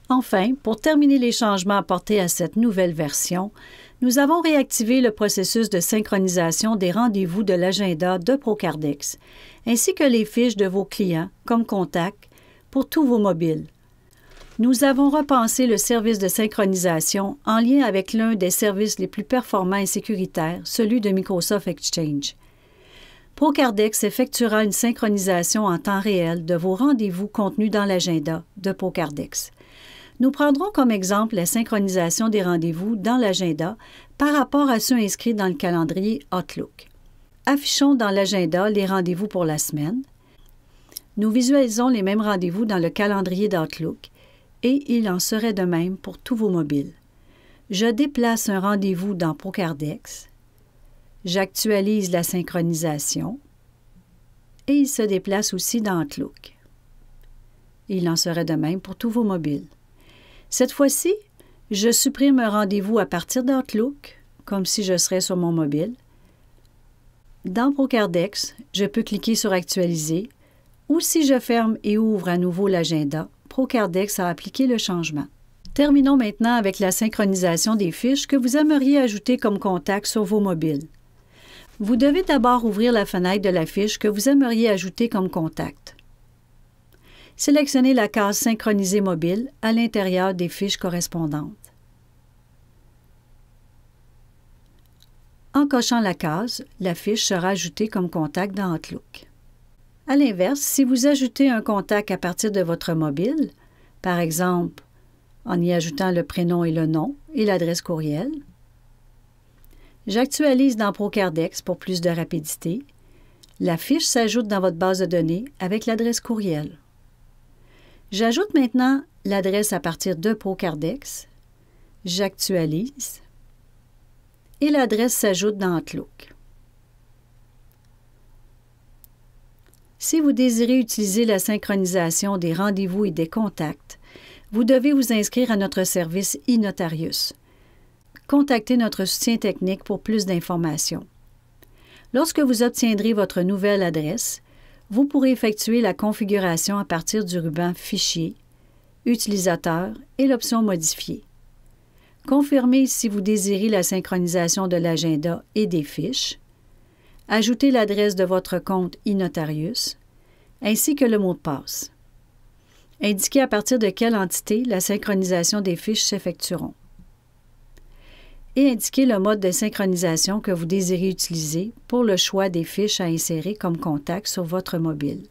Enfin, pour terminer les changements apportés à cette nouvelle version, nous avons réactivé le processus de synchronisation des rendez-vous de l'agenda de Procardex, ainsi que les fiches de vos clients comme contacts pour tous vos mobiles. Nous avons repensé le service de synchronisation en lien avec l'un des services les plus performants et sécuritaires, celui de Microsoft Exchange. Procardex effectuera une synchronisation en temps réel de vos rendez-vous contenus dans l'agenda de Procardex. Nous prendrons comme exemple la synchronisation des rendez-vous dans l'agenda par rapport à ceux inscrits dans le calendrier Outlook. Affichons dans l'agenda les rendez-vous pour la semaine. Nous visualisons les mêmes rendez-vous dans le calendrier d'Outlook et il en serait de même pour tous vos mobiles. Je déplace un rendez-vous dans Procardex. J'actualise la synchronisation et il se déplace aussi dans Outlook. Il en serait de même pour tous vos mobiles. Cette fois-ci, je supprime un rendez-vous à partir d'Outlook, comme si je serais sur mon mobile. Dans Procardex, je peux cliquer sur « Actualiser » ou si je ferme et ouvre à nouveau l'agenda, Procardex a appliqué le changement. Terminons maintenant avec la synchronisation des fiches que vous aimeriez ajouter comme contact sur vos mobiles. Vous devez d'abord ouvrir la fenêtre de la fiche que vous aimeriez ajouter comme contact. Sélectionnez la case « Synchroniser mobile » à l'intérieur des fiches correspondantes. En cochant la case, la fiche sera ajoutée comme contact dans Outlook. À l'inverse, si vous ajoutez un contact à partir de votre mobile, par exemple en y ajoutant le prénom et le nom et l'adresse courriel, j'actualise dans Procardex pour plus de rapidité. La fiche s'ajoute dans votre base de données avec l'adresse courriel. J'ajoute maintenant l'adresse à partir de Procardex, j'actualise et l'adresse s'ajoute dans Outlook. Si vous désirez utiliser la synchronisation des rendez-vous et des contacts, vous devez vous inscrire à notre service e-Notarius. Contactez notre soutien technique pour plus d'informations. Lorsque vous obtiendrez votre nouvelle adresse, vous pourrez effectuer la configuration à partir du ruban « Fichier »,« Utilisateur » et l'option « Modifier ». Confirmez si vous désirez la synchronisation de l'agenda et des fiches. Ajoutez l'adresse de votre compte e-Notarius, ainsi que le mot de passe. Indiquez à partir de quelle entité la synchronisation des fiches s'effectueront. Et indiquez le mode de synchronisation que vous désirez utiliser pour le choix des fiches à insérer comme contact sur votre mobile.